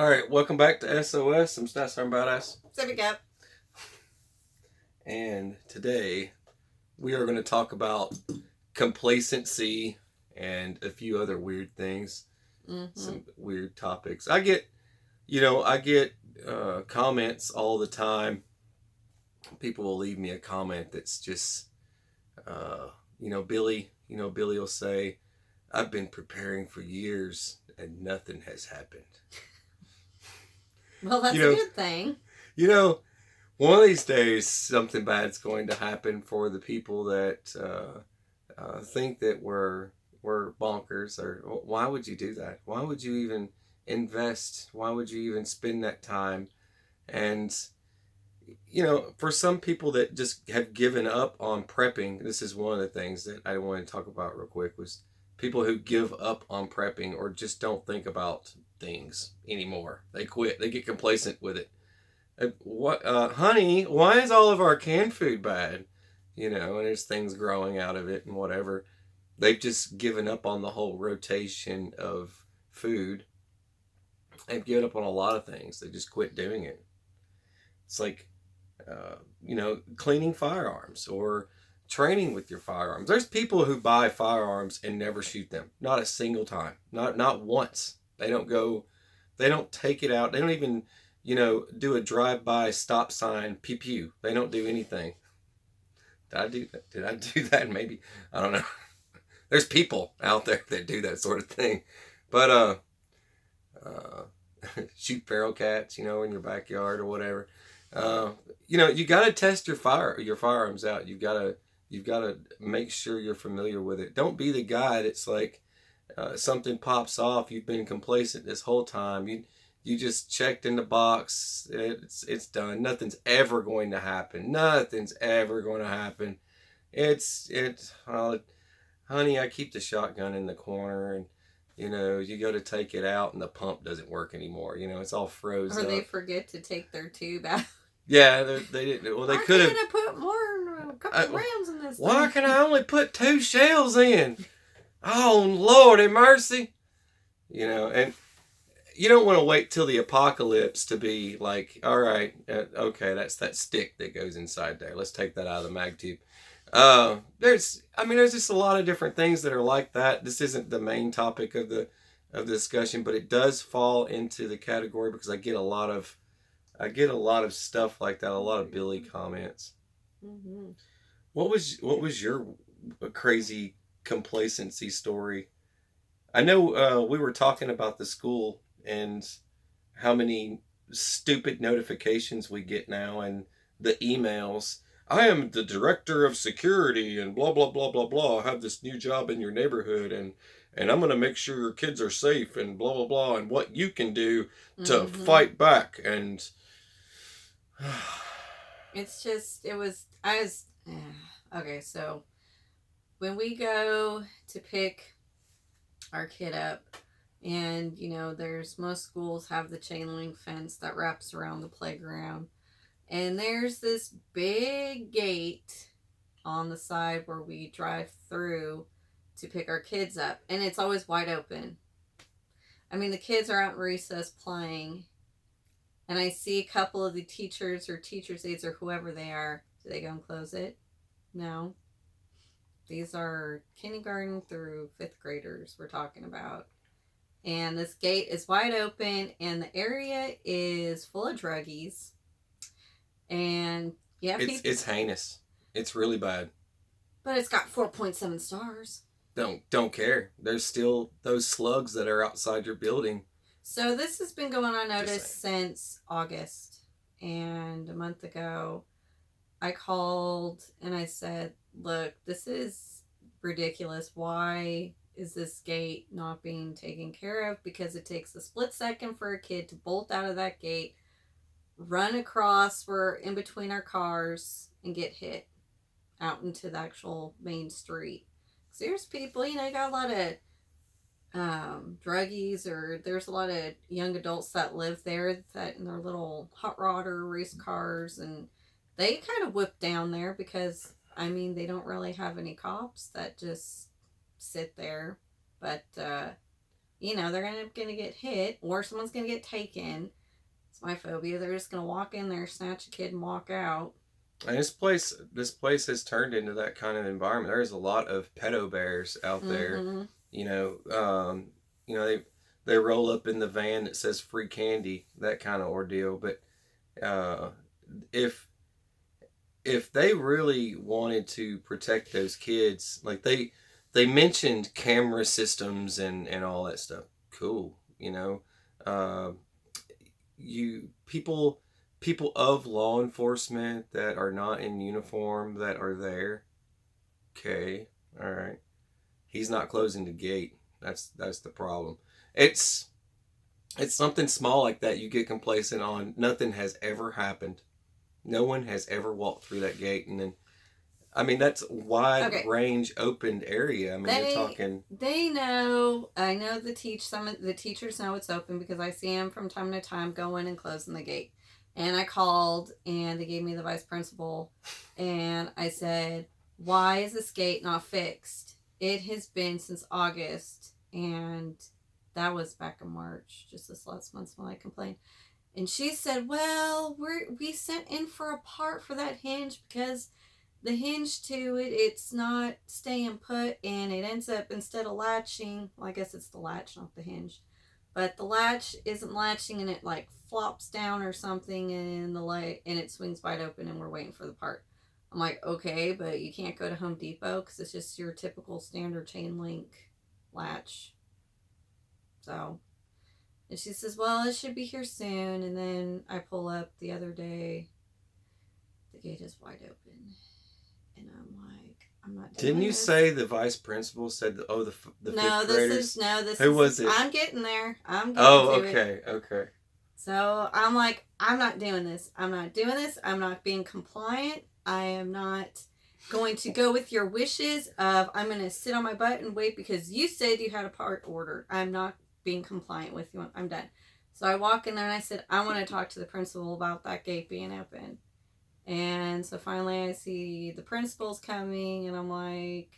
All right, welcome back to SOS. I'm Stats Arm Badass. Sippy Cup. And today we are going to talk about complacency and a few other weird things, some weird topics. I get comments all the time. People will leave me a comment that's just, Billy will say, I've been preparing for years and nothing has happened. Well, that's a good thing. One of these days, something bad's going to happen for the people that think that we're bonkers. Or why would you do that? Why would you even invest? Why would you even spend that time? And for some people that just have given up on prepping, this is one of the things that I wanted to talk about real quick, was people who give up on prepping or just don't think about things anymore. They quit. They get complacent with it. Honey, why is all of our canned food bad? And there's things growing out of it and whatever. They've just given up on the whole rotation of food. They've given up on a lot of things. They just quit doing it. It's like, cleaning firearms or training with your firearms. There's people who buy firearms and never shoot them. Not a single time. Not once. They don't take it out. They don't even, do a drive-by stop sign, pew pew. They don't do anything. Did I do that? Maybe. I don't know. There's people out there that do that sort of thing. But, shoot feral cats, in your backyard or whatever. You got to test your firearms out. You've got to make sure you're familiar with it. Don't be the guy that's like, something pops off. You've been complacent this whole time. You just checked in the box. It's done. Nothing's ever going to happen. Honey, I keep the shotgun in the corner, and you go to take it out and the pump doesn't work anymore. It's all froze or up. They forget to take their tube out. Yeah, they didn't. Well, they could have put more, a couple of rounds in this. Why can I only put 2 shells in? Oh, Lord have mercy. And you don't want to wait till the apocalypse to be like, all right, okay, that's that stick that goes inside there. Let's take that out of the mag tube. There's just a lot of different things that are like that. This isn't the main topic of the discussion, but it does fall into the category because I get a lot of stuff like that, a lot of Billy comments. Mm-hmm. What was your crazy complacency story? I know we were talking about the school and how many stupid notifications we get now and the emails. I am the director of security and blah, blah, blah, blah, blah. I have this new job in your neighborhood and I'm going to make sure your kids are safe and blah, blah, blah, and what you can do to fight back. And okay, so when we go to pick our kid up, and there's most schools have the chain link fence that wraps around the playground, and there's this big gate on the side where we drive through to pick our kids up, and it's always wide open. The kids are out in recess playing, and I see a couple of the teachers or teachers' aides or whoever they are. Do they go and close it? No. These are kindergarten through 5th graders we're talking about. And this gate is wide open, and the area is full of druggies. And yeah, it's heinous. It's really bad. But it's got 4.7 stars. Don't care. There's still those slugs that are outside your building. So this has been going unnoticed since August. And a month ago, I called and I said, look, this is ridiculous. Why is this gate not being taken care of? Because it takes a split second for a kid to bolt out of that gate, run across, we're in between our cars, and get hit out into the actual main street. So there's people, you got a lot of druggies, or there's a lot of young adults that live there that in their little hot rod or race cars, and they kind of whip down there because they don't really have any cops that just sit there. But they're gonna get hit or someone's gonna get taken. It's my phobia. They're just gonna walk in there, snatch a kid, and walk out. And this place has turned into that kind of environment. There's a lot of pedo bears out there. Mm-hmm. You know, they roll up in the van that says free candy, that kind of ordeal. But uh, if if they really wanted to protect those kids, like they mentioned camera systems and all that stuff. Cool, uh, you people of law enforcement that are not in uniform that are there. Okay, all right. He's not closing the gate. That's the problem. It's it's something small like that you get complacent on. Nothing has ever happened. No one has ever walked through that gate, and then I mean that's wide Okay. range opened area. I mean you're They talking. they know. I know some of the teachers know it's open because I see them from time to time going and closing the gate. And I called and they gave me the vice principal, and I said, "Why is this gate not fixed? It has been since August, and that was back in March, just this last month when I complained." And she said, "Well, we sent in for a part for that hinge because the hinge to it, it's not staying put, and it ends up, instead of latching, well, I guess it's the latch, not the hinge, but the latch isn't latching, and it like flops down or something, and the light, and it swings wide open, and we're waiting for the part." I'm like, "Okay, but you can't go to Home Depot because it's just your typical standard chain link latch." So, and she says, "Well, it should be here soon." And then I pull up the other day, the gate is wide open. And I'm like, "I'm not Didn't doing you this." say the vice principal said that, oh the fifth No, this is graders? no, this Who is. was it? I'm getting there. I'm getting Oh, to it. okay, okay. So I'm like, "I'm not doing this. I'm not doing this. I'm not being compliant. I am not going to go with your wishes of I'm going to sit on my butt and wait because you said you had a part ordered. I'm not being compliant with you. I'm done." So I walk in there and I said, "I want to talk to the principal about that gate being open." And so finally I see the principal's coming and I'm like,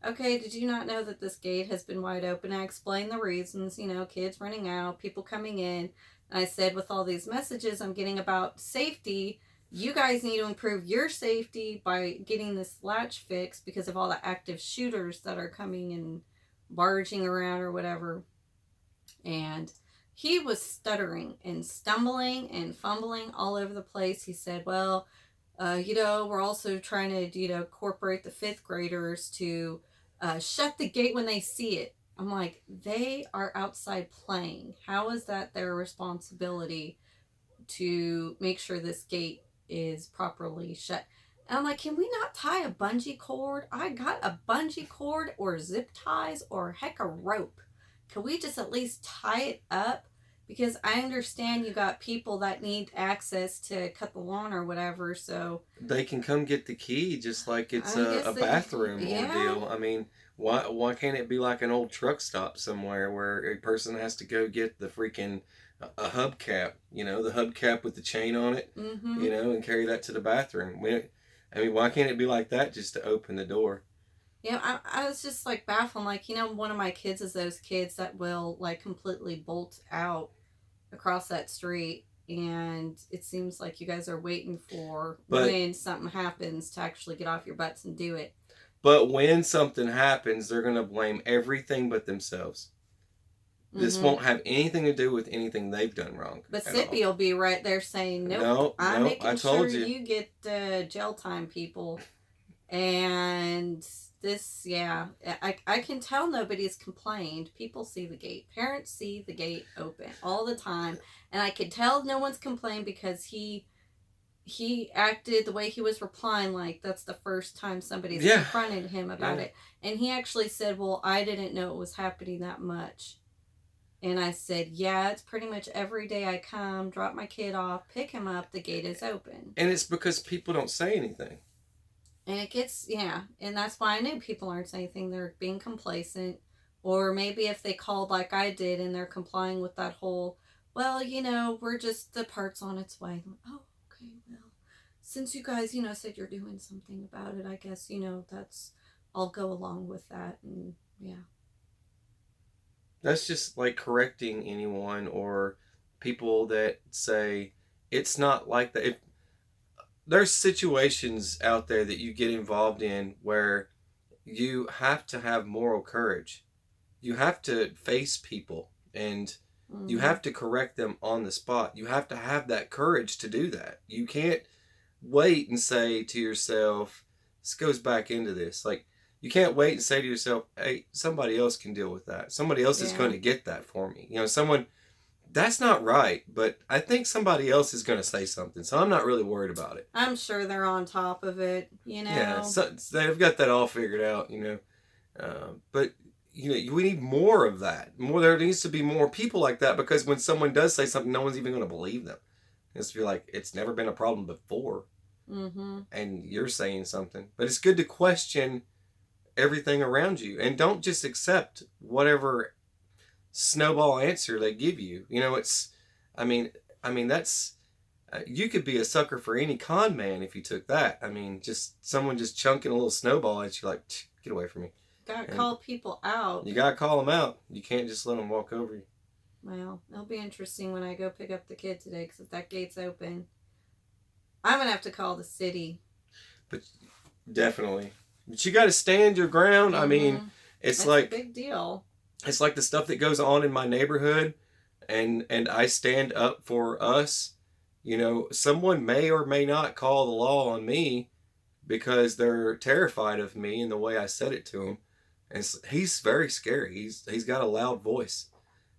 "Okay, did you not know that this gate has been wide open?" I explained the reasons, kids running out, people coming in. And I said, with all these messages I'm getting about safety, you guys need to improve your safety by getting this latch fixed because of all the active shooters that are coming and barging around or whatever. And he was stuttering and stumbling and fumbling all over the place. He said, "Well, we're also trying to, incorporate the fifth graders to shut the gate when they see it." I'm like, "They are outside playing. How is that their responsibility to make sure this gate is properly shut?" And I'm like, "Can we not tie a bungee cord? I got a bungee cord or zip ties or heck a rope. Can we just at least tie it up? Because I understand you got people that need access to cut the lawn or whatever, so They can come get the key just like it's I guess a they, bathroom yeah." ordeal. I mean, why can't it be like an old truck stop somewhere where a person has to go get the freaking a hubcap, the hubcap with the chain on it, Mm-hmm. and carry that to the bathroom. I mean, why can't it be like that just to open the door? Yeah, I was just like baffled. Like, one of my kids is those kids that will like completely bolt out across that street, and it seems like you guys are waiting for But when something happens to actually get off your butts and do it. but when something happens, they're gonna blame everything but themselves. This Mm-hmm. won't have anything to do with anything they've done wrong But at all. Sippy will be right there saying, "Nope, No, I'm no, I making sure told you. you get jail time, people." And this, yeah, I can tell nobody's complained. People see the gate. Parents see the gate open all the time. And I could tell no one's complained because he acted the way he was replying like that's the first time somebody's Yeah, confronted him about yeah. it. And he actually said, "Well, I didn't know it was happening that much." And I said, "Yeah, it's pretty much every day I come, drop my kid off, pick him up, the gate is open." And it's because people don't say anything. And it gets, yeah, and that's why I knew people aren't saying anything. They're being complacent. Or maybe if they called like I did and they're complying with that whole, "Well, we're just, the part's on its way." I'm like, "Oh, okay, well, since you guys, said you're doing something about it, I guess, that's, I'll go along with that." And yeah. that's just like correcting anyone or people that say it's not like that. If there's situations out there that you get involved in where you have to have moral courage. You have to face people and you Mm-hmm. have to correct them on the spot. You have to have that courage to do that. You can't wait and say to yourself, this goes back into this. Like, you can't wait and say to yourself, hey, somebody else can deal with that. Somebody else is going Yeah. to get that for me. Someone, that's not right, but I think somebody else is going to say something. So I'm not really worried about it. I'm sure they're on top of it, Yeah, so they've got that all figured out. But we need more of that. More, there needs to be more people like that because when someone does say something, no one's even going to believe them. It's be like it's never been a problem before, Mm-hmm. and you're saying something. But it's good to question everything around you and don't just accept whatever snowball answer they give you. I mean, that's you could be a sucker for any con man if you took that. I mean, just someone just chunking a little snowball at you, like get away from me. Gotta And call people out. you gotta call them out. You can't just let them walk over you. Well, it'll be interesting when I go pick up the kid today because if that gate's open, I'm gonna have to call the city. But definitely, but you got to stand your ground. I mean, Mm-hmm. it's That's a like big deal. it's like the stuff that goes on in my neighborhood, and I stand up for us. Someone may or may not call the law on me because they're terrified of me and the way I said it to him. And he's very scary. He's got a loud voice.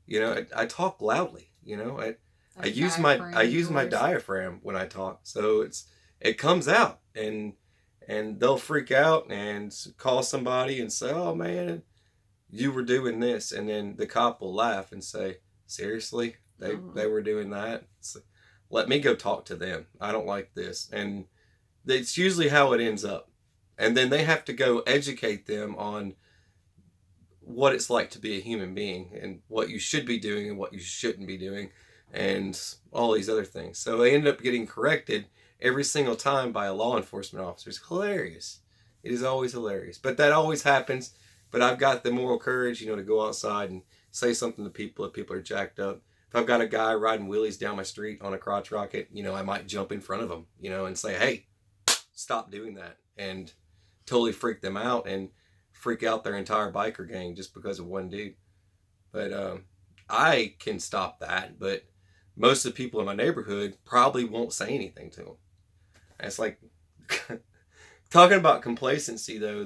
I talk loudly. I That use my diaphragm of yours. diaphragm when I talk, so it comes out, and they'll freak out and call somebody and say, "Oh man, you were doing this," and then the cop will laugh and say, "Seriously, they Mm-hmm. were doing that? Let me go talk to them. I don't like this," and it's usually how it ends up, and then they have to go educate them on what it's like to be a human being and what you should be doing and what you shouldn't be doing and all these other things. So they end up getting corrected every single time by a law enforcement officer. It's hilarious. It is always hilarious. But that always happens. But I've got the moral courage, to go outside and say something to people if people are jacked up. If I've got a guy riding wheelies down my street on a crotch rocket, I might jump in front of him, and say, hey, stop doing that. And totally freak them out and freak out their entire biker gang just because of one dude. But I can stop that. But most of the people in my neighborhood probably won't say anything to them. And it's like talking about complacency, though.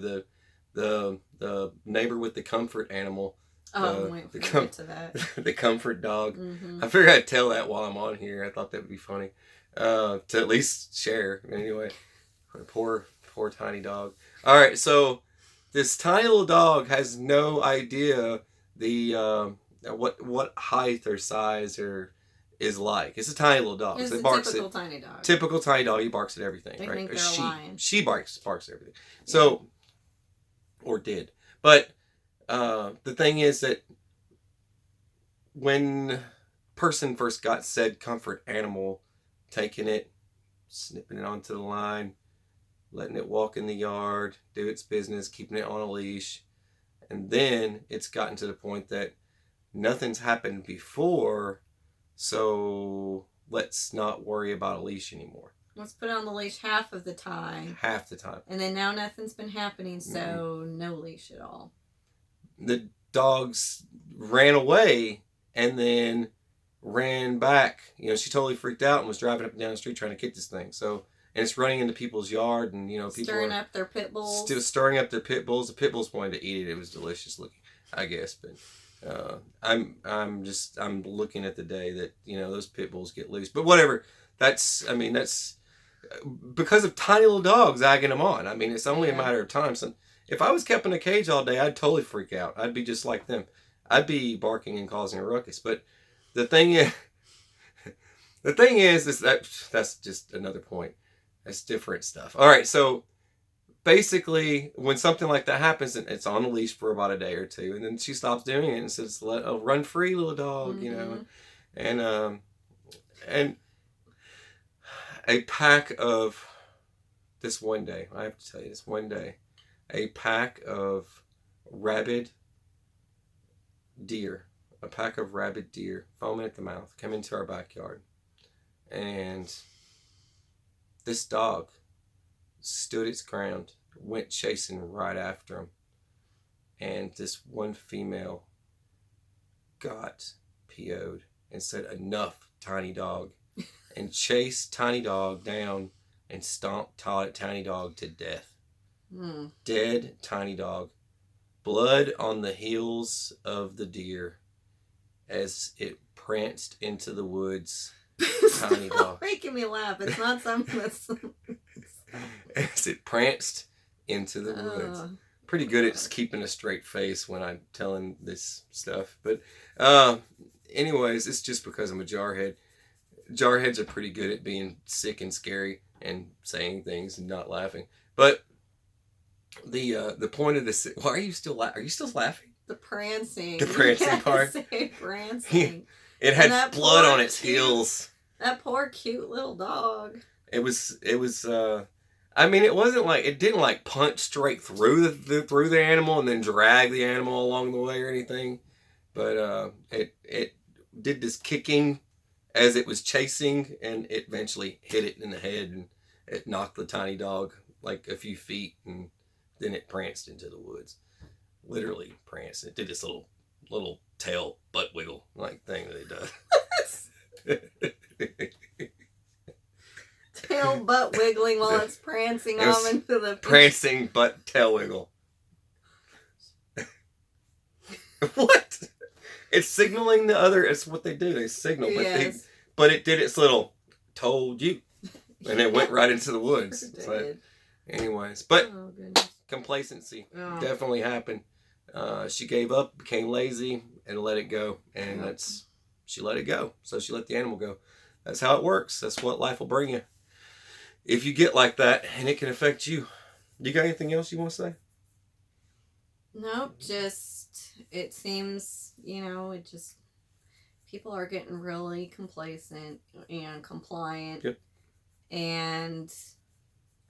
The neighbor with the comfort animal, Oh, I'm waiting for you to get to that. the comfort dog. Mm-hmm. I figured I'd tell that while I'm on here. I thought that would be funny to at least share. Anyway, poor tiny dog. All right, so this tiny little dog has no idea the what height or size or is like. It's a tiny little dog. It's So it a barks typical at tiny dog. typical tiny dog. He barks at everything, They right? think Or they're a lion. she barks at everything. So or did, but the thing is that when person first got said comfort animal, taking it, snipping it onto the line, letting it walk in the yard, do its business, keeping it on a leash. And then it's gotten to the point that nothing's happened before, so let's not worry about a leash anymore. Let's put it on the leash half of the time. Half the time. And then now nothing's been happening, so no leash at all. The dogs ran away and then ran back. She totally freaked out and was driving up and down the street trying to kick this thing. So, and it's running into people's yard, and people stirring up their pit bulls. Still stirring up their pit bulls. The pit bulls wanted to eat it. It was delicious looking, I guess. But I'm looking at the day that those pit bulls get loose. But whatever. That's because of tiny little dogs egging them on. I mean, it's only a matter of time. So if I was kept in a cage all day, I'd totally freak out. I'd be just like them. I'd be barking and causing a ruckus. But the thing is, is that that's just another point. That's different stuff. All right, so basically, when something like that happens, it's on a leash for about a day or two, and then she stops doing it and says, "Run free, little dog," and a pack of this one day. I have to tell you, this one day, a pack of rabid deer, a pack of rabid deer, foaming at the mouth, come into our backyard. And this dog stood its ground, went chasing right after him. And this one female got PO'd and said, "Enough, tiny dog," and chased Tiny Dog down and stomped Tiny Dog to death. Dead Tiny Dog. Blood on the heels of the deer as it pranced into the woods. Tiny Dog. Making me laugh. It's not something that's... As it pranced into the woods. Pretty good at keeping a straight face when I'm telling this stuff. But anyways, it's just because I'm a jarhead. Jarheads are pretty good at being sick and scary and saying things and not laughing. But the point of this... Why are you still laughing? Are you still laughing? The prancing. The prancing part. Say prancing. It had blood on its heels. That poor cute little dog. It was I mean, it didn't like punch straight through the animal and then drag the animal along the way or anything. But it did this kicking as it was chasing, and it eventually hit it in the head, and it knocked the tiny dog like a few feet, and then it pranced into the woods. Literally pranced. It did this little tail butt wiggle like thing that it does. Tail butt wiggling while it's prancing off into the... Prancing butt tail wiggle. What? It's signaling the other. It's what they do. They signal. Yes. But it did its little told you. And it went right into the woods. So, anyways. But complacency definitely happened. She gave up, became lazy, and let it go. And she let it go. So she let the animal go. That's how it works. That's what life will bring you. If you get like that, and it can affect you. You got anything else you want to say? Nope, just, it seems, people are getting really complacent and compliant. Yep. And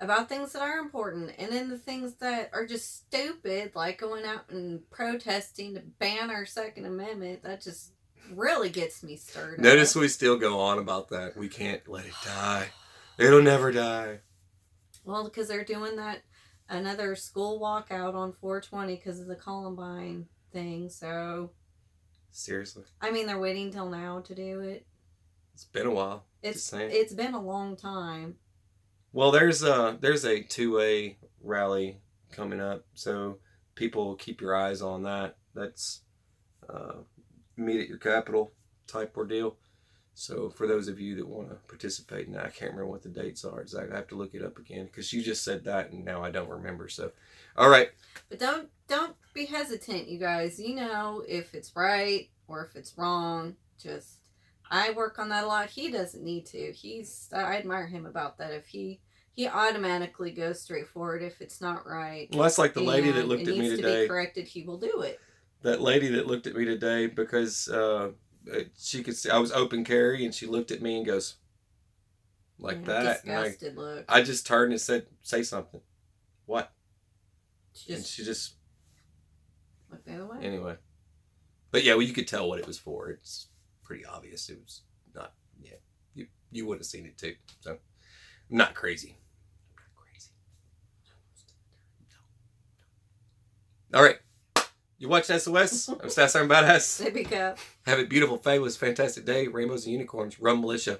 about things that are important. And then the things that are just stupid, like going out and protesting to ban our Second Amendment, that just really gets me stirred Notice up. we still go on about that. We can't let it die. It'll never die. Well, because they're doing another school walkout on 420 because of the Columbine thing, so... Seriously? I mean, they're waiting till now to do it. It's been a while. It's been a long time. Well, there's a 2A rally coming up, so people keep your eyes on that. That's meet at your capital type ordeal. So for those of you that want to participate in that, I can't remember what the dates are exactly. I have to look it up again because you just said that and now I don't remember. So, all right. But don't be hesitant, you guys. If it's right or if it's wrong. I work on that a lot. He doesn't need to. I admire him about that. If he automatically goes straight forward if it's not right. Well, that's like the lady that looked at me today. It needs to be corrected. He will do it. That lady that looked at me today because she could see I was open carry, and she looked at me and goes like that. Disgusted look. I just turned and said, "Say something." What? And she just looked the other way. Anyway, but yeah, well, you could tell what it was for. It's pretty obvious. It was not. Yeah, you would have seen it too. So I'm not crazy. All right. You watch SOS. I'm Stats Iron Badass. There we go. Have a beautiful, fabulous, fantastic day. Rainbows and unicorns. Rum militia.